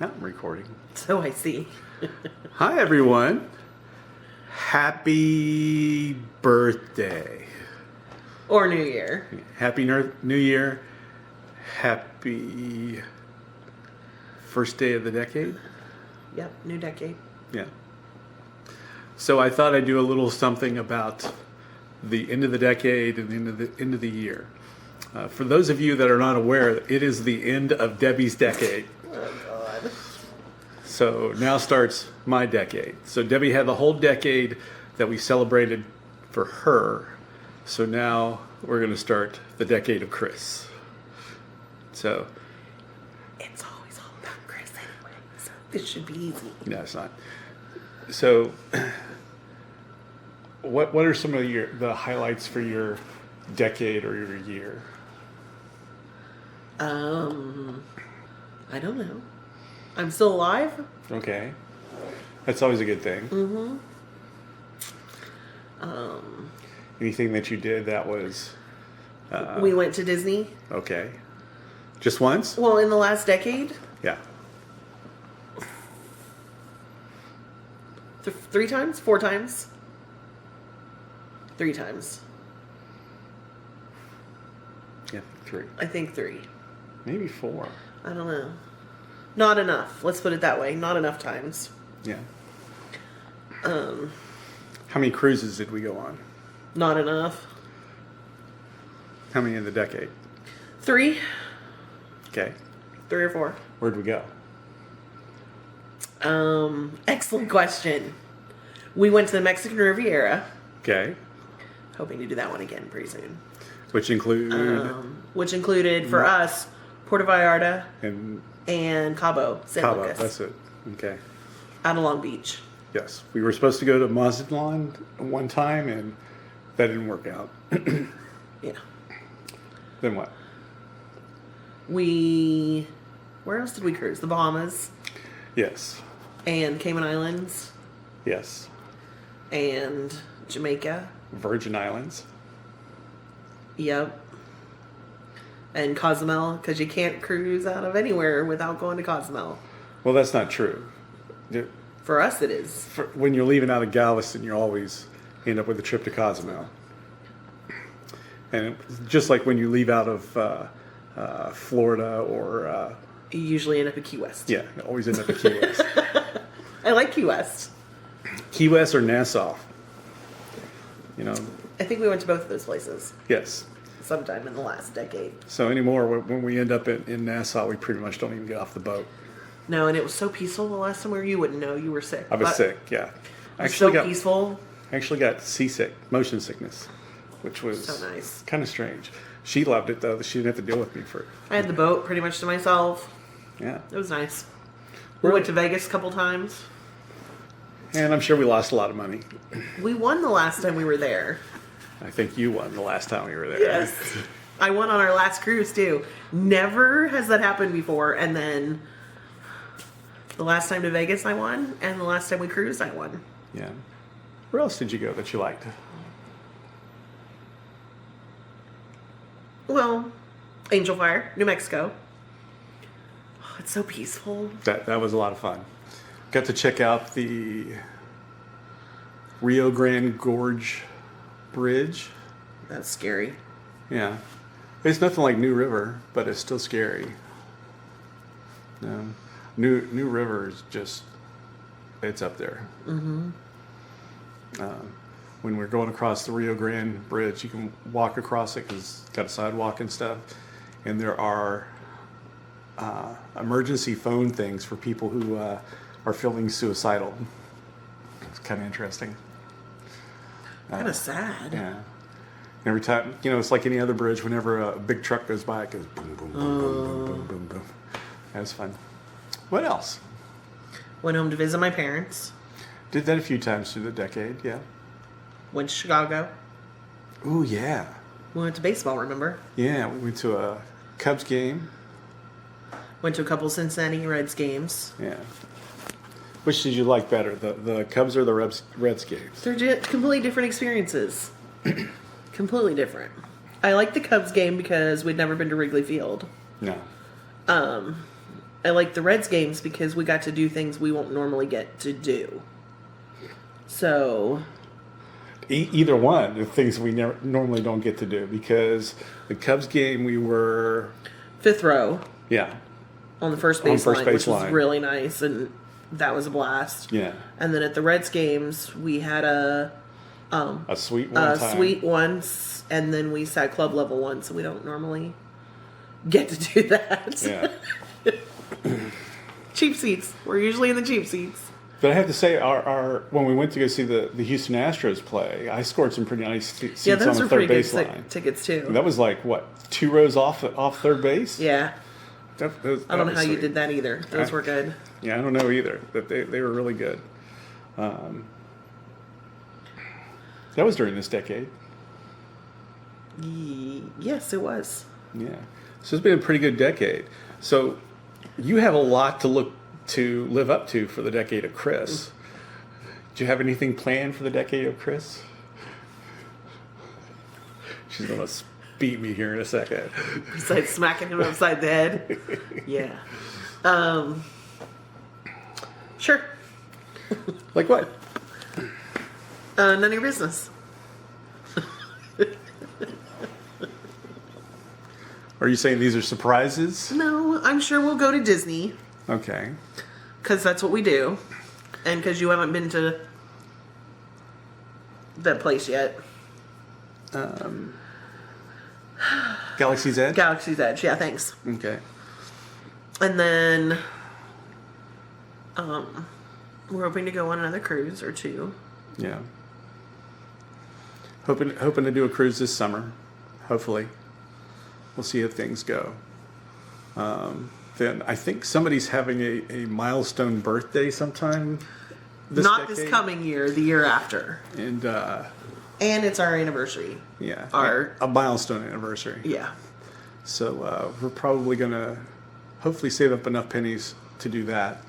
Now I'm recording. So I see. Hi, everyone. Happy birthday. Or New Year. Happy New Year. Happy first day of the decade. Yep, new decade. Yeah. So I thought I'd do a little something about the end of the decade and the end of the year. For those of you that are not aware, it is the end of Debbie's decade. Oh, God. So now starts my decade. So Debbie had the whole decade that we celebrated for her. So now we're going to start the decade of Chris. So It's always all about Chris anyway, so this should be easy. no, it's not. So what are some of the highlights for your decade or your year? I don't know. I'm still alive? Okay. That's always a good thing. Mm-hmm. Anything that you did that was We went to Disney. okay. Just once? Well, in the last decade, Yeah. 3 times? 4 times? 3 times. Yeah, 3. I think 3. Maybe 4. I don't know. Not enough. Let's put it that way. Not enough times. Yeah. How many cruises did we go on? Not enough. How many in the decade? 3? Okay. 3 or 4. Where'd we go? Excellent question. We went to the Mexican Riviera. Okay. Hoping to do that one again pretty soon. Which include Which included, for us, Puerto Vallarta and Cabo San Cabo. Lucas. That's it. Okay. Out of Long Beach. Yes. We were supposed to go to Mazatlan one time, and that didn't work out. Yeah. Then what? Where else did we cruise? The Bahamas Yes. and Cayman Islands Yes. and Jamaica. Virgin Islands. Yep. And Cozumel, because you can't cruise out of anywhere without going to Cozumel. Well, that's not true. For us, it is. When you're leaving out of Galveston, you always end up with a trip to Cozumel. And just like when you leave out of Florida or... You usually end up at Key West. yeah, you always end up at Key West. I like Key West. Key West or Nassau. You know, I think we went to both of those places yes. sometime in the last decade. So anymore, when we end up in Nassau, we pretty much don't even get off the boat. No, and it was so peaceful the last time we were. You wouldn't know. You were sick. I was sick, yeah. It was so peaceful. I actually got seasick, motion sickness, which was So nice. kind of strange. She loved it, though. She didn't have to deal with me for... I had the boat pretty much to myself. Yeah. It was nice. We went to Vegas a couple times. And I'm sure we lost a lot of money. We won the last time we were there. I think you won the last time we were there. Yes. I won on our last cruise, too. Never has that happened before. And then the last time to Vegas, I won. And the last time we cruised, I won. Yeah. Where else did you go that you liked? Well, Angel Fire, New Mexico. Oh, it's so peaceful. That was a lot of fun. Got to check out the Rio Grande Gorge Bridge. That's scary. Yeah. It's nothing like New River, but it's still scary. New River is just, it's up there. Mm-hmm. When we're going across the Rio Grande Bridge, you can walk across it because it's got a sidewalk and stuff. And there are emergency phone things for people who are feeling suicidal. It's kind of interesting. Kind of sad. Yeah. Every time, it's like any other bridge. Whenever a big truck goes by, it goes boom, boom, boom, boom, boom, boom, boom, boom. That's fun. What else? Went home to visit my parents. Did that a few times through the decade, yeah. Went to Chicago. Ooh, yeah. We went to baseball, remember? Yeah, we went to a Cubs game. Went to a couple Cincinnati Reds games. Yeah. Which did you like better, the Cubs or the Reds games? They're completely different experiences. Completely different. I like the Cubs game because we'd never been to Wrigley Field. No. I like the Reds games because we got to do things we won't normally get to do. So Either one, the things we normally don't get to do, because the Cubs game we were fifth row yeah on the first base line, which was really nice, and that was a blast. Yeah. And then at the Reds games, we had a suite one time. Suite once, and then we sat club level once, so we don't normally get to do that. Yeah. Cheap seats. We're usually in the cheap seats. But I have to say, our when we went to go see the Houston Astros play, I scored some pretty nice seats Yeah, those on the were third pretty base good line. tickets too. That was like what, 2 rows off third base? Yeah. I don't know how you sweet. did that either. Those were good. Yeah, I don't know either. But they were really good. That was during this decade. Yes, it was. Yeah. So it's been a pretty good decade. So you have a lot to live up to for the decade of Chris. Do you have anything planned for the decade of Chris? She's going to beat me here in a second. Besides smacking him upside the head. Yeah. Sure. Like what? None of your business. Are you saying these are surprises? No, I'm sure we'll go to Disney. Okay. Because that's what we do. And because you haven't been to that place yet. Galaxy's Edge? Galaxy's Edge, yeah, thanks. Okay. And then we're hoping to go on another cruise or two. Yeah. Hoping to do a cruise this summer. Hopefully. We'll see how things go. Then I think somebody's having a milestone birthday sometime this Not decade. this coming year, the year after. And And it's our anniversary. yeah, Our a milestone anniversary. yeah. So we're probably gonna hopefully save up enough pennies to do that.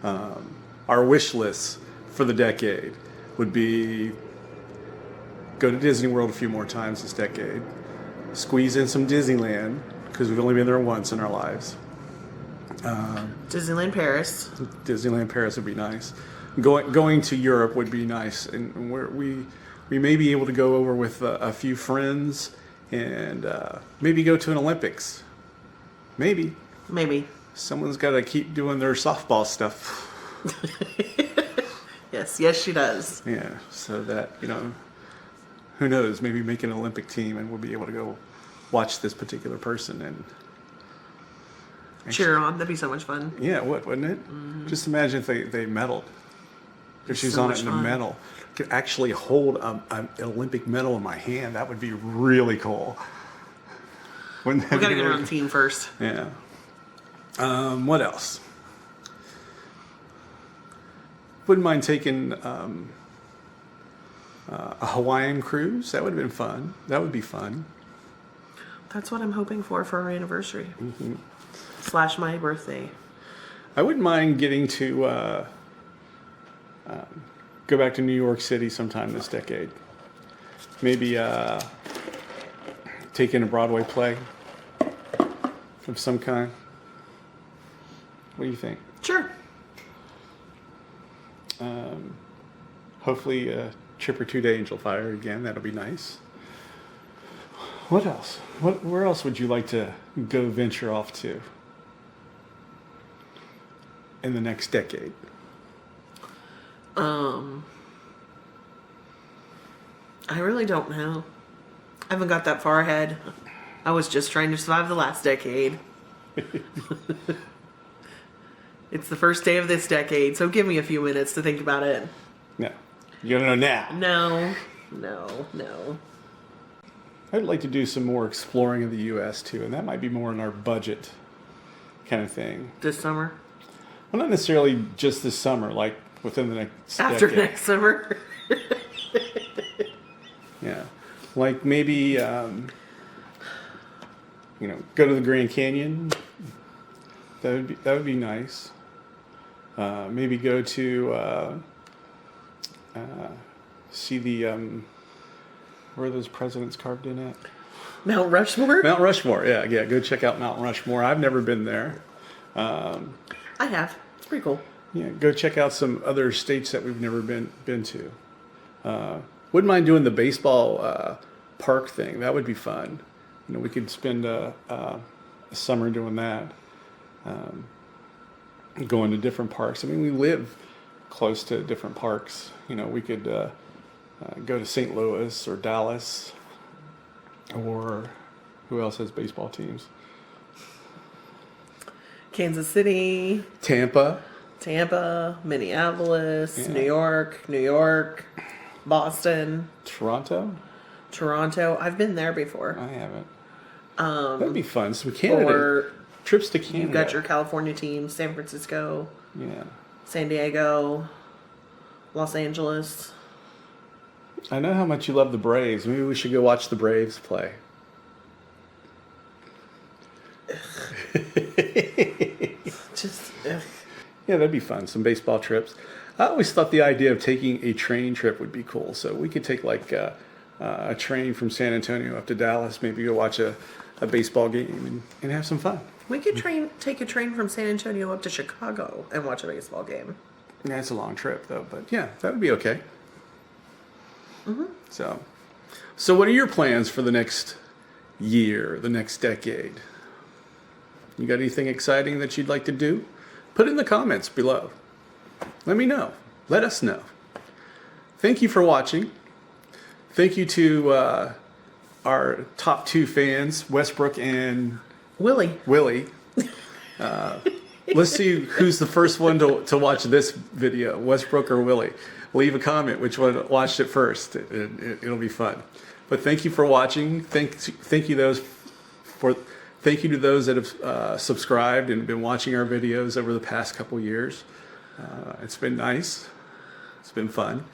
Our wish list for the decade would be go to Disney World a few more times this decade, squeeze in some Disneyland because we've only been there once in our lives. Disneyland Paris. Disneyland Paris would be nice. Going to Europe would be nice, and we may be able to go over with a few friends and maybe go to an Olympics. Maybe someone's got to keep doing their softball stuff. Yes, she does. Yeah, so that who knows? Maybe make an Olympic team, and we'll be able to go watch this particular person and cheer on. That'd be so much fun. Yeah, wouldn't it? Mm-hmm. Just imagine if they medaled. If she's so on it in a medal. I could actually hold an Olympic medal in my hand. That would be really cool. Wouldn't that We gotta be get her really on the team first. Yeah. What else? Wouldn't mind taking a Hawaiian cruise. That would have been fun. That would be fun. That's what I'm hoping for our anniversary. Mm-hmm. / my birthday. I wouldn't mind getting to go back to New York City sometime this decade. Maybe take in a Broadway play of some kind. What do you think? Sure. Hopefully a trip or two to Angel Fire again. That'll be nice. What else? Where else would you like to go venture off to in the next decade? I really don't know. I haven't got that far ahead. I was just trying to survive the last decade. It's the first day of this decade, so give me a few minutes to think about it. No. You gotta know now. No. I'd like to do some more exploring of the U.S. too, and that might be more in our budget kind of thing. This summer? Well, not necessarily just this summer, like within the next After decade. next summer? Yeah. Like maybe, go to the Grand Canyon. That would be nice. Maybe go to see the where are those presidents carved in at? Mount Rushmore? Mount Rushmore. Yeah. Go check out Mount Rushmore. I've never been there. I have. It's pretty cool. Yeah, go check out some other states that we've never been to. Wouldn't mind doing the baseball park thing. That would be fun. You know, we could spend a summer doing that. Going to different parks. I mean, we live close to different parks. You know, we could go to St. Louis or Dallas, or who else has baseball teams? Kansas City, Tampa, Minneapolis, Yeah. New York, Boston, Toronto. I've been there before. I haven't. That'd be fun. So Canada, Or trips to Canada. you've got your California team, San Francisco, Yeah. San Diego, Los Angeles. I know how much you love the Braves. Maybe we should go watch the Braves play. Just, ugh. Yeah, that'd be fun. Some baseball trips. I always thought the idea of taking a train trip would be cool. So we could take like a train from San Antonio up to Dallas, maybe go watch a baseball game and have some fun. We could take a train from San Antonio up to Chicago and watch a baseball game. Yeah, it's a long trip though, but yeah, that would be okay. Mm-hmm. So what are your plans for the next year, the next decade? You got anything exciting that you'd like to do? Put it in the comments below. Let me know. Let us know. Thank you for watching. Thank you to our top 2 fans, Westbrook and Willie. Let's see who's the first one to watch this video, Westbrook or Willie. Leave a comment which one watched it first. It'll be fun. But thank you for watching. Thank you to those that have subscribed and been watching our videos over the past couple years. It's been nice. It's been fun.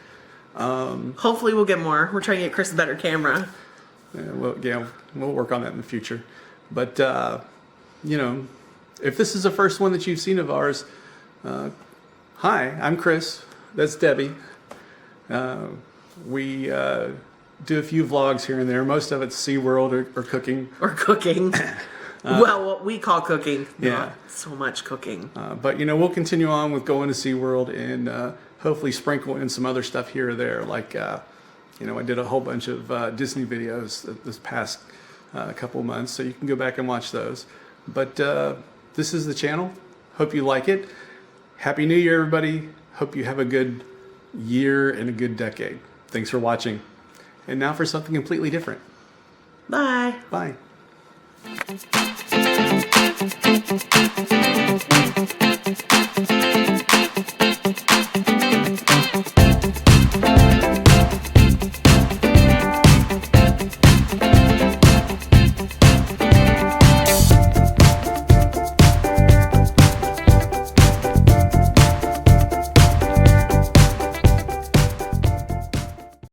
Hopefully we'll get more. We're trying to get Chris a better camera. We'll work on that in the future. But, if this is the first one that you've seen of ours, hi, I'm Chris. That's Debbie. We do a few vlogs here and there. Most of it's SeaWorld or cooking. Or cooking. Well, what we call cooking. Yeah. Not so much cooking. But, we'll continue on with going to SeaWorld and hopefully sprinkle in some other stuff here or there. Like, I did a whole bunch of Disney videos this past couple months, so you can go back and watch those. But this is the channel. Hope you like it. Happy New Year, everybody. Hope you have a good year and a good decade. Thanks for watching. And now for something completely different. Bye. Bye.